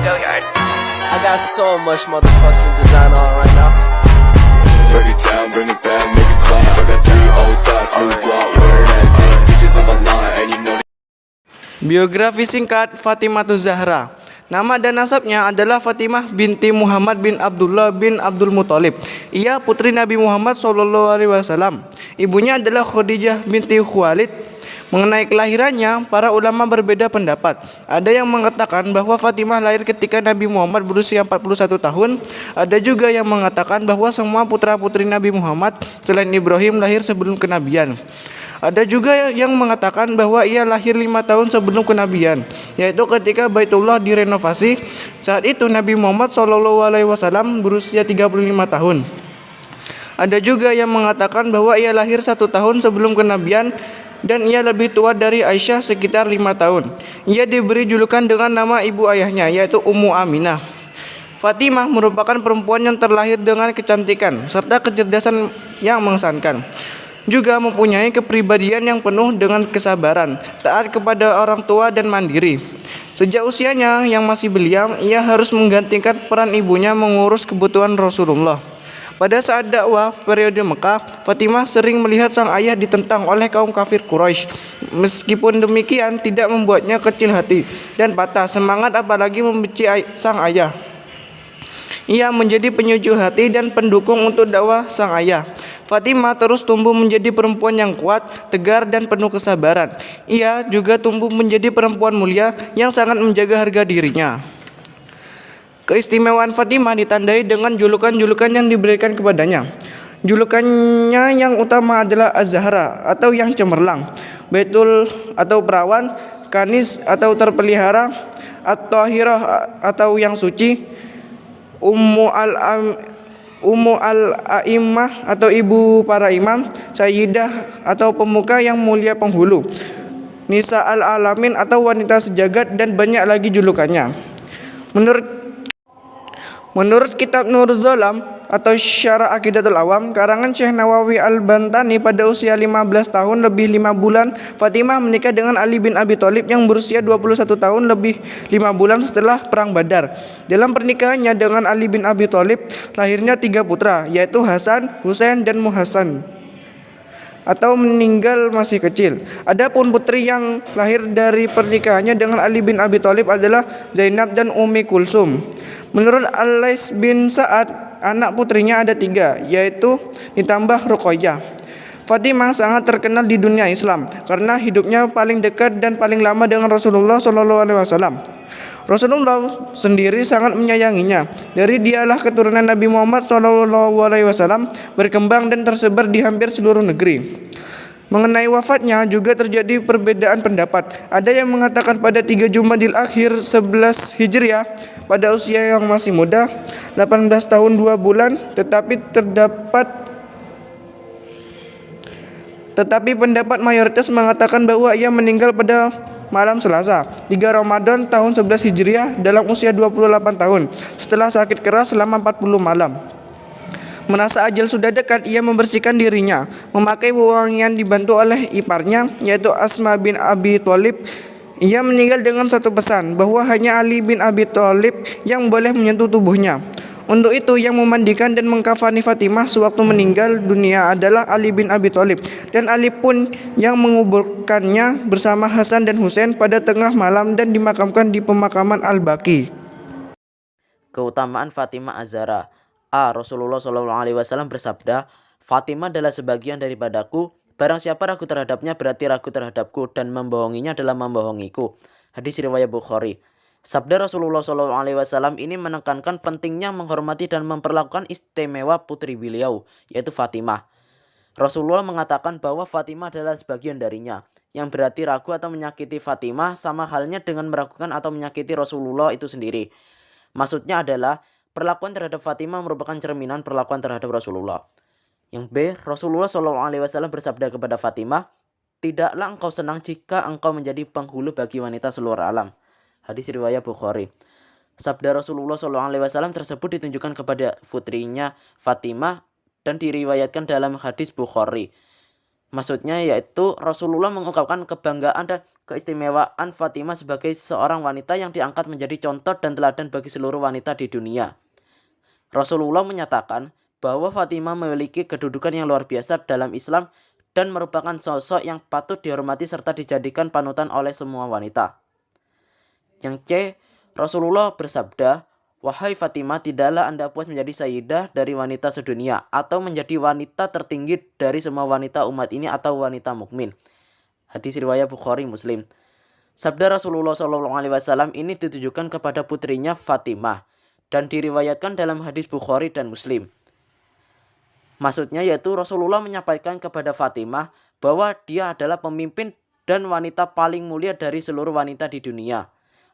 I got so much motherfucking design on right now. Break it down, bring it back, make it clap. I got 3 old thoughts, new guap, wear that dick. Bitches on my line, and you know. Biografi singkat Fatimah Zahra. Nama dan nasabnya adalah Fatimah binti Muhammad bin Abdullah bin Abdul Muthalib. Ia putri Nabi Muhammad SAW. Ibunya adalah Khadijah binti Khuwailid. Mengenai kelahirannya, para ulama berbeda pendapat. Ada yang mengatakan bahwa Fatimah lahir ketika Nabi Muhammad berusia 41 tahun. Ada juga yang mengatakan bahwa semua putra-putri Nabi Muhammad selain Ibrahim lahir sebelum kenabian. Ada juga yang mengatakan bahwa ia lahir 5 tahun sebelum kenabian, yaitu ketika Baitullah direnovasi. Saat itu Nabi Muhammad SAW berusia 35 tahun. Ada juga yang mengatakan bahwa ia lahir 1 tahun sebelum kenabian dan ia lebih tua dari Aisyah sekitar 5 tahun. Ia diberi julukan dengan nama ibu ayahnya, yaitu Ummu Aminah. Fatimah merupakan perempuan yang terlahir dengan kecantikan serta kecerdasan yang mengesankan. Juga mempunyai kepribadian yang penuh dengan kesabaran, taat kepada orang tua dan mandiri. Sejak usianya yang masih belia, ia harus menggantikan peran ibunya mengurus kebutuhan Rasulullah. Pada saat dakwah periode Mekah, Fatimah sering melihat sang ayah ditentang oleh kaum kafir Quraisy. Meskipun demikian, tidak membuatnya kecil hati dan patah semangat apalagi membenci sang ayah. Ia menjadi penyuju hati dan pendukung untuk dakwah sang ayah. Fatimah terus tumbuh menjadi perempuan yang kuat, tegar, dan penuh kesabaran. Ia juga tumbuh menjadi perempuan mulia yang sangat menjaga harga dirinya. Keistimewaan Fatimah ditandai dengan julukan-julukan yang diberikan kepadanya. Julukannya yang utama adalah Az-Zahra atau yang cemerlang, Baitul atau perawan, Kanis atau terpelihara, At-Tahirah atau yang suci, Ummu al-A'immah atau ibu para imam, Sayyidah atau pemuka yang mulia penghulu, Nisa al-Alamin atau wanita sejagat, dan banyak lagi julukannya. Menurut kitab Nurul Zolam atau Syarah Aqidatul Awam karangan Syekh Nawawi Al-Bantani, pada usia 15 tahun lebih 5 bulan Fatimah menikah dengan Ali bin Abi Thalib yang berusia 21 tahun lebih 5 bulan setelah perang Badar. Dalam pernikahannya dengan Ali bin Abi Thalib lahirnya 3 putra, yaitu Hasan, Husain, dan Muhassan, atau meninggal masih kecil. Adapun putri yang lahir dari pernikahannya dengan Ali bin Abi Thalib adalah Zainab dan Ummi Kulsum. Menurut Al-Lais bin Sa'ad, anak putrinya ada 3, yaitu ditambah Ruqayyah. Fatimah sangat terkenal di dunia Islam karena hidupnya paling dekat dan paling lama dengan Rasulullah SAW. Rasulullah sendiri sangat menyayanginya. Dari dialah keturunan Nabi Muhammad SAW berkembang dan tersebar di hampir seluruh negeri. Mengenai wafatnya juga terjadi perbedaan pendapat. Ada yang mengatakan pada 3 Jumadil Akhir 11 Hijriah pada usia yang masih muda, 18 tahun 2 bulan, tetapi pendapat mayoritas mengatakan bahwa ia meninggal pada malam Selasa, 3 Ramadan tahun 11 Hijriah dalam usia 28 tahun setelah sakit keras selama 40 malam. Merasa ajal sudah dekat, ia membersihkan dirinya, memakai wewangian dibantu oleh iparnya, yaitu Asma bin Abi Thalib. Ia meninggal dengan satu pesan, bahwa hanya Ali bin Abi Thalib yang boleh menyentuh tubuhnya. Untuk itu, yang memandikan dan mengkafani Fatimah sewaktu meninggal dunia adalah Ali bin Abi Thalib, dan Ali pun yang menguburkannya bersama Hasan dan Husain pada tengah malam dan dimakamkan di pemakaman Al-Baqi. Keutamaan Fatimah Az-Zahra. Rasulullah SAW bersabda, Fatimah adalah sebagian daripadaku. Barang siapa ragu terhadapnya berarti ragu terhadapku, dan membohonginya adalah membohongiku. Hadis riwayat Bukhari. Sabda Rasulullah SAW ini menekankan pentingnya menghormati dan memperlakukan istimewa putri beliau, yaitu Fatimah. Rasulullah mengatakan bahwa Fatimah adalah sebagian darinya, yang berarti ragu atau menyakiti Fatimah sama halnya dengan meragukan atau menyakiti Rasulullah itu sendiri. Maksudnya adalah perlakuan terhadap Fatimah merupakan cerminan perlakuan terhadap Rasulullah. Yang B, Rasulullah SAW bersabda kepada Fatimah, tidaklah engkau senang jika engkau menjadi penghulu bagi wanita seluruh alam. Hadis riwayat Bukhari. Sabda Rasulullah SAW tersebut ditunjukkan kepada putrinya Fatimah dan diriwayatkan dalam hadis Bukhari. Maksudnya yaitu Rasulullah mengungkapkan kebanggaan dan keistimewaan Fatimah sebagai seorang wanita yang diangkat menjadi contoh dan teladan bagi seluruh wanita di dunia. Rasulullah menyatakan bahwa Fatimah memiliki kedudukan yang luar biasa dalam Islam dan merupakan sosok yang patut dihormati serta dijadikan panutan oleh semua wanita. Yang C, Rasulullah bersabda, "Wahai Fatimah, tidaklah Anda puas menjadi sayyidah dari wanita sedunia atau menjadi wanita tertinggi dari semua wanita umat ini atau wanita mukmin." Hadis riwayat Bukhari Muslim. Sabda Rasulullah SAW ini ditujukan kepada putrinya Fatimah dan diriwayatkan dalam hadis Bukhari dan Muslim. Maksudnya yaitu Rasulullah menyampaikan kepada Fatimah bahwa dia adalah pemimpin dan wanita paling mulia dari seluruh wanita di dunia,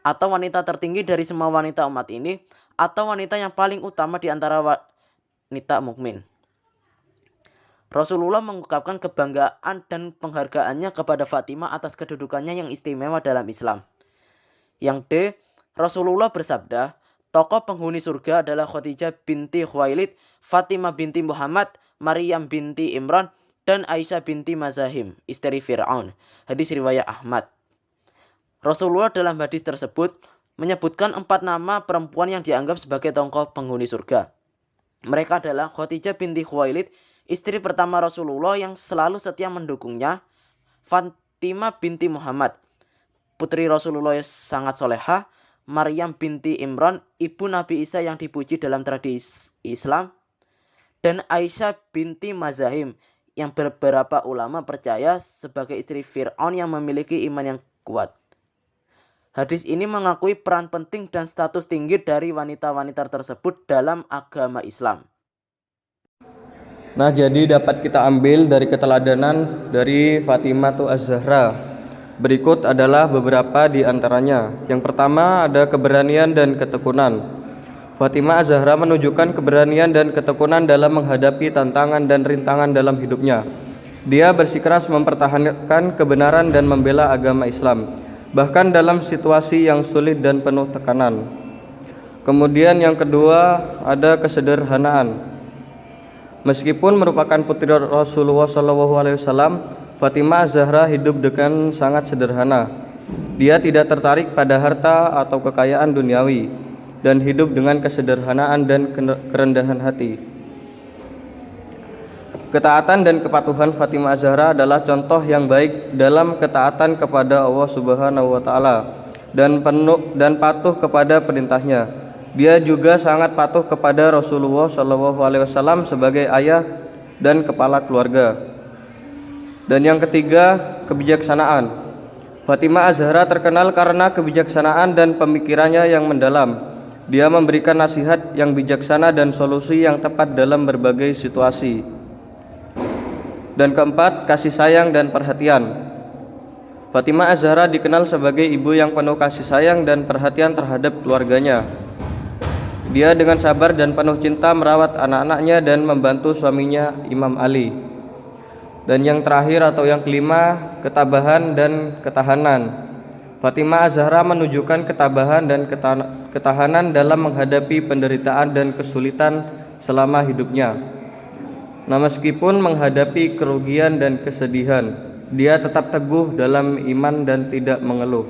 atau wanita tertinggi dari semua wanita umat ini, atau wanita yang paling utama di antara wanita mukmin. Rasulullah mengungkapkan kebanggaan dan penghargaannya kepada Fatimah atas kedudukannya yang istimewa dalam Islam. Yang D, Rasulullah bersabda, tokoh penghuni surga adalah Khadijah binti Khuwailid, Fatimah binti Muhammad, Maryam binti Imran, dan Aisyah binti Mazahim, istri Fir'aun. Hadis riwayat Ahmad. Rasulullah dalam hadis tersebut menyebutkan 4 nama perempuan yang dianggap sebagai tokoh penghuni surga. Mereka adalah Khadijah binti Khuwailid, istri pertama Rasulullah yang selalu setia mendukungnya, Fatimah binti Muhammad, putri Rasulullah yang sangat solehah, Maryam binti Imran, ibu Nabi Isa yang dipuji dalam tradisi Islam, dan Aisyah binti Mazahim yang beberapa ulama percaya sebagai istri Fir'aun yang memiliki iman yang kuat. Hadis ini mengakui peran penting dan status tinggi dari wanita-wanita tersebut dalam agama Islam. Nah, jadi dapat kita ambil dari keteladanan dari Fatimah Az-Zahra. Berikut adalah beberapa di antaranya. Yang pertama ada keberanian dan ketekunan. Fatimah Az-Zahra menunjukkan keberanian dan ketekunan dalam menghadapi tantangan dan rintangan dalam hidupnya. Dia bersikeras mempertahankan kebenaran dan membela agama Islam, bahkan dalam situasi yang sulit dan penuh tekanan. Kemudian yang kedua ada kesederhanaan. Meskipun merupakan putri Rasulullah SAW, Fatimah Az-Zahra hidup dengan sangat sederhana. Dia tidak tertarik pada harta atau kekayaan duniawi dan hidup dengan kesederhanaan dan kerendahan hati. Ketaatan dan kepatuhan Fatimah Az-Zahra adalah contoh yang baik dalam ketaatan kepada Allah Subhanahu wa taala dan patuh kepada perintahnya. Dia juga sangat patuh kepada Rasulullah SAW sebagai ayah dan kepala keluarga. Dan yang ketiga, kebijaksanaan. Fatimah Az-Zahra terkenal karena kebijaksanaan dan pemikirannya yang mendalam. Dia memberikan nasihat yang bijaksana dan solusi yang tepat dalam berbagai situasi. Dan keempat, kasih sayang dan perhatian. Fatimah Az-Zahra dikenal sebagai ibu yang penuh kasih sayang dan perhatian terhadap keluarganya. Dia dengan sabar dan penuh cinta merawat anak-anaknya dan membantu suaminya Imam Ali. Dan yang terakhir atau yang kelima, ketabahan dan ketahanan. Fatimah Az-Zahra menunjukkan ketabahan dan ketahanan dalam menghadapi penderitaan dan kesulitan selama hidupnya. Nah, meskipun menghadapi kerugian dan kesedihan, dia tetap teguh dalam iman dan tidak mengeluh.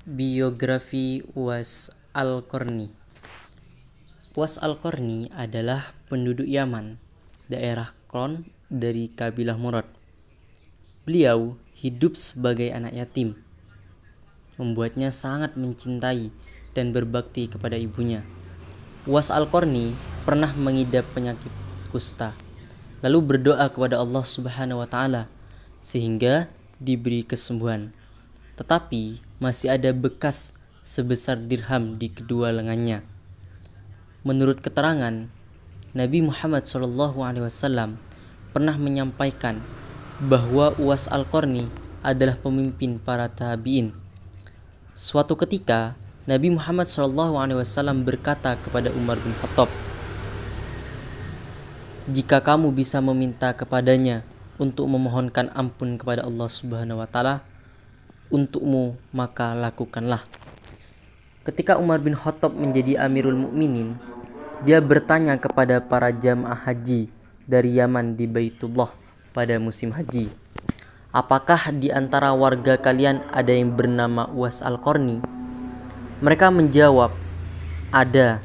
Biografi Uwais Al-Qarni. Uwais Al-Qarni adalah penduduk Yaman, daerah Qron dari kabilah Murad. Beliau hidup sebagai anak yatim, membuatnya sangat mencintai dan berbakti kepada ibunya. Uwais Al-Qarni pernah mengidap penyakit kusta, lalu berdoa kepada Allah Subhanahu wa taala sehingga diberi kesembuhan. Tetapi masih ada bekas sebesar dirham di kedua lengannya. Menurut keterangan, Nabi Muhammad SAW pernah menyampaikan bahwa Uwais Al-Qarni adalah pemimpin para tabi'in. Suatu ketika, Nabi Muhammad SAW berkata kepada Umar bin Khattab, "Jika kamu bisa meminta kepadanya untuk memohonkan ampun kepada Allah Subhanahu wa taala untukmu, maka lakukanlah." Ketika Umar bin Khattab menjadi Amirul Mukminin, Dia bertanya kepada para jamaah haji dari Yaman di Baitullah pada musim haji, apakah di antara warga kalian ada yang bernama Uwais Al-Qarni? Mereka menjawab, ada.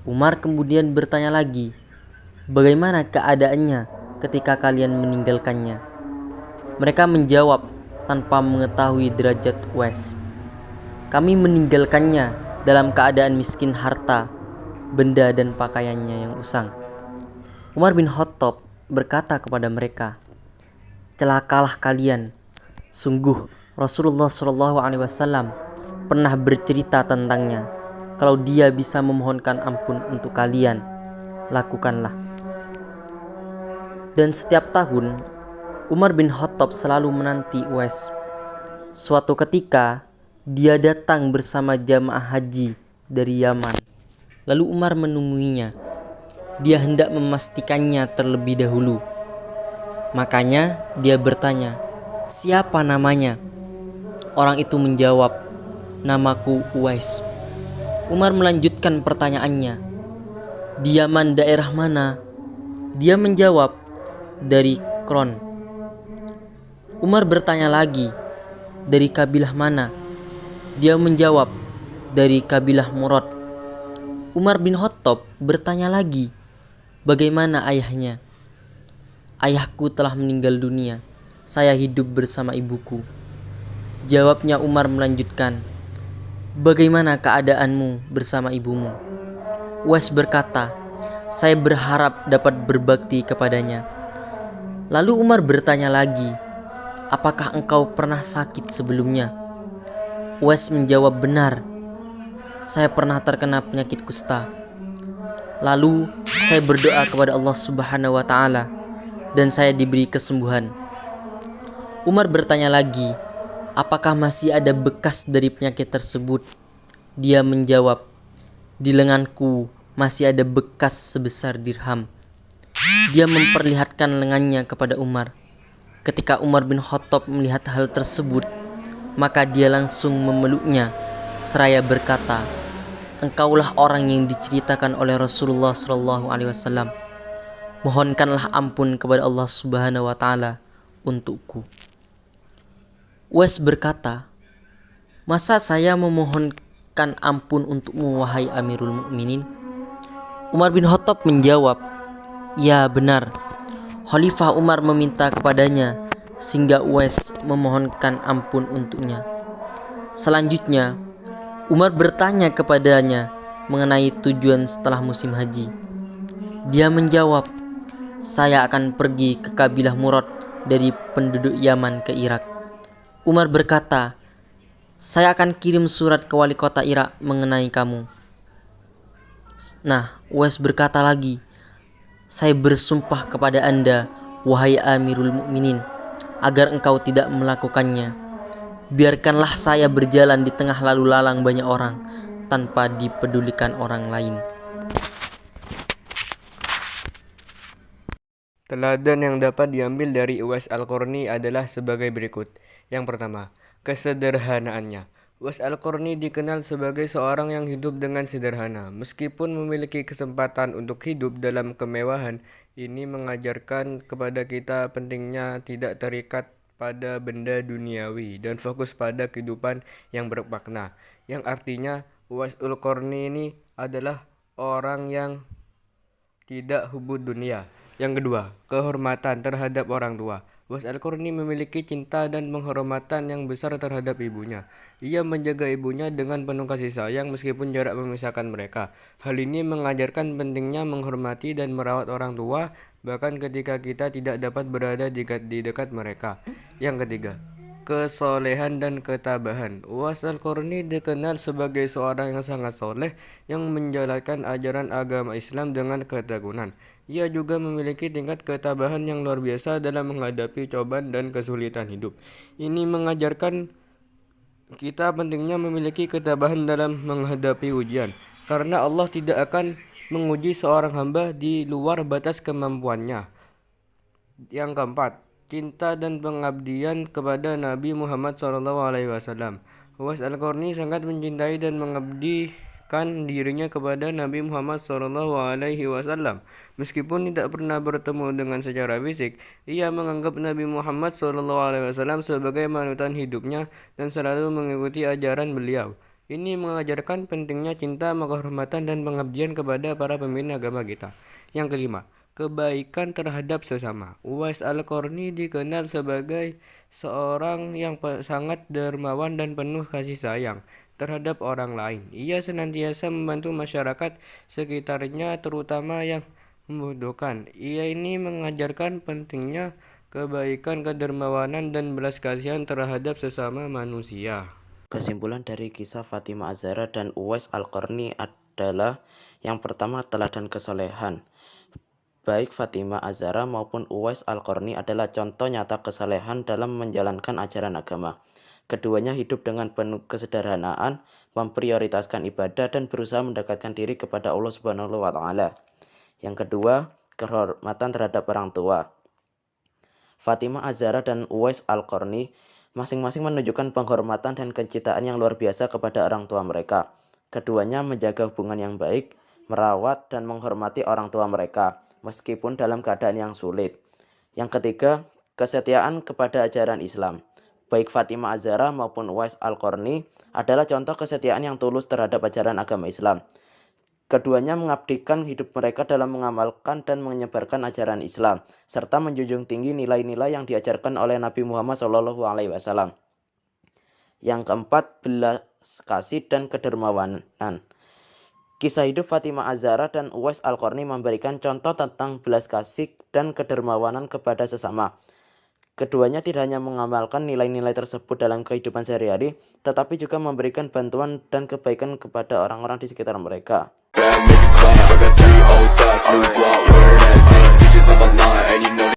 Umar kemudian bertanya lagi, bagaimana keadaannya ketika kalian meninggalkannya? Mereka menjawab tanpa mengetahui derajat Uwais, kami meninggalkannya dalam keadaan miskin harta, benda dan pakaiannya yang usang. Umar bin Khattab berkata kepada mereka, celakalah kalian. Sungguh Rasulullah SAW pernah bercerita tentangnya. Kalau dia bisa memohonkan ampun untuk kalian, lakukanlah. Dan setiap tahun Umar bin Khattab selalu menanti Uwais. Suatu ketika dia datang bersama jamaah haji dari Yaman. Lalu Umar menemuinya. Dia hendak memastikannya terlebih dahulu. Makanya dia bertanya, siapa namanya? Orang itu menjawab, namaku Uwais. Umar melanjutkan pertanyaannya, di Yaman daerah mana? Dia menjawab, dari Kron. Umar bertanya lagi, dari kabilah mana? Dia menjawab, dari kabilah Murad. Umar bin Khattab bertanya lagi, bagaimana ayahnya? Ayahku telah meninggal dunia. Saya hidup bersama ibuku. Jawabnya Umar melanjutkan, bagaimana keadaanmu bersama ibumu? Uwais berkata, saya berharap dapat berbakti kepadanya. Lalu Umar bertanya lagi, apakah engkau pernah sakit sebelumnya? Uwais menjawab, benar. Saya pernah terkena penyakit kusta. Lalu saya berdoa kepada Allah Subhanahu wa Ta'ala dan saya diberi kesembuhan. Umar bertanya lagi, apakah masih ada bekas dari penyakit tersebut? Dia menjawab, di lenganku masih ada bekas sebesar dirham. Dia memperlihatkan lengannya kepada Umar. Ketika Umar bin Khattab melihat hal tersebut, maka dia langsung memeluknya seraya berkata, engkaulah orang yang diceritakan oleh Rasulullah SAW. Mohonkanlah ampun kepada Allah Subhanahu wa Ta'ala untukku. Uwais berkata, masa saya memohonkan ampun untukmu wahai Amirul Mukminin? Umar bin Khattab menjawab, ya benar. Khalifah Umar meminta kepadanya sehingga Uwais memohonkan ampun untuknya. Selanjutnya Umar bertanya kepadanya mengenai tujuan setelah musim haji. Dia menjawab, saya akan pergi ke kabilah Murad dari penduduk Yaman ke Irak. Umar berkata, saya akan kirim surat ke wali kota Irak mengenai kamu. Nah, Uwais berkata lagi, saya bersumpah kepada Anda, wahai Amirul Mukminin, agar engkau tidak melakukannya. Biarkanlah saya berjalan di tengah lalu lalang banyak orang tanpa dipedulikan orang lain. Teladan yang dapat diambil dari Uwais Al-Qarni adalah sebagai berikut. Yang pertama, kesederhanaannya. Uwais Al-Qarni dikenal sebagai seorang yang hidup dengan sederhana. Meskipun memiliki kesempatan untuk hidup dalam kemewahan, ini mengajarkan kepada kita pentingnya tidak terikat pada benda duniawi dan fokus pada kehidupan yang bermakna. Yang artinya Uwais Al-Qarni ini adalah orang yang tidak hubud dunia. Yang kedua, kehormatan terhadap orang tua. Uwais Al-Qarni memiliki cinta dan penghormatan yang besar terhadap ibunya. Ia menjaga ibunya dengan penuh kasih sayang meskipun jarak memisahkan mereka. Hal ini mengajarkan pentingnya menghormati dan merawat orang tua, bahkan ketika kita tidak dapat berada di dekat mereka. Yang ketiga, kesolehan dan ketabahan. Uwais Al-Qarni dikenal sebagai seorang yang sangat soleh yang menjalankan ajaran agama Islam dengan ketekunan. Ia juga memiliki tingkat ketabahan yang luar biasa dalam menghadapi cobaan dan kesulitan hidup. Ini mengajarkan kita pentingnya memiliki ketabahan dalam menghadapi ujian, karena Allah tidak akan menguji seorang hamba di luar batas kemampuannya. Yang keempat, cinta dan pengabdian kepada Nabi Muhammad SAW. Uwais Al-Qarni sangat mencintai dan mengabdi dirinya kepada Nabi Muhammad SAW. Meskipun tidak pernah bertemu dengan secara fisik, ia menganggap Nabi Muhammad SAW sebagai panutan hidupnya dan selalu mengikuti ajaran beliau. Ini mengajarkan pentingnya cinta, penghormatan, dan pengabdian kepada para pemimpin agama kita. Yang kelima, kebaikan terhadap sesama. Uwais Al-Qarni dikenal sebagai seorang yang sangat dermawan dan penuh kasih sayang terhadap orang lain. Ia senantiasa membantu masyarakat sekitarnya, terutama yang membutuhkan. Ia ini mengajarkan pentingnya kebaikan, kedermawanan, dan belas kasihan terhadap sesama manusia. Kesimpulan dari kisah Fatimah Az-Zahra dan Uwais Al-Qarni adalah yang pertama, teladan kesolehan. Baik Fatimah Az-Zahra maupun Uwais Al-Qarni adalah contoh nyata kesalehan dalam menjalankan ajaran agama. Keduanya hidup dengan penuh kesederhanaan, memprioritaskan ibadah dan berusaha mendekatkan diri kepada Allah Subhanahu wa taala. Yang kedua, kehormatan terhadap orang tua. Fatimah Az-Zahra dan Uwais Al-Qarni masing-masing menunjukkan penghormatan dan kecintaan yang luar biasa kepada orang tua mereka. Keduanya menjaga hubungan yang baik, merawat dan menghormati orang tua mereka, meskipun dalam keadaan yang sulit. Yang ketiga, kesetiaan kepada ajaran Islam. Baik Fatimah Az-Zahra maupun Uwais Al-Qarni adalah contoh kesetiaan yang tulus terhadap ajaran agama Islam. Keduanya mengabdikan hidup mereka dalam mengamalkan dan menyebarkan ajaran Islam, serta menjunjung tinggi nilai-nilai yang diajarkan oleh Nabi Muhammad SAW. Yang keempat, belas kasih dan kedermawanan. Kisah hidup Fatimah Az-Zahra dan Uwais Al-Qarni memberikan contoh tentang belas kasih dan kedermawanan kepada sesama. Keduanya tidak hanya mengamalkan nilai-nilai tersebut dalam kehidupan sehari-hari, tetapi juga memberikan bantuan dan kebaikan kepada orang-orang di sekitar mereka. Make it clap. I got 3 old thoughts, new guap, wearing that thing. Bitches on my line, and you know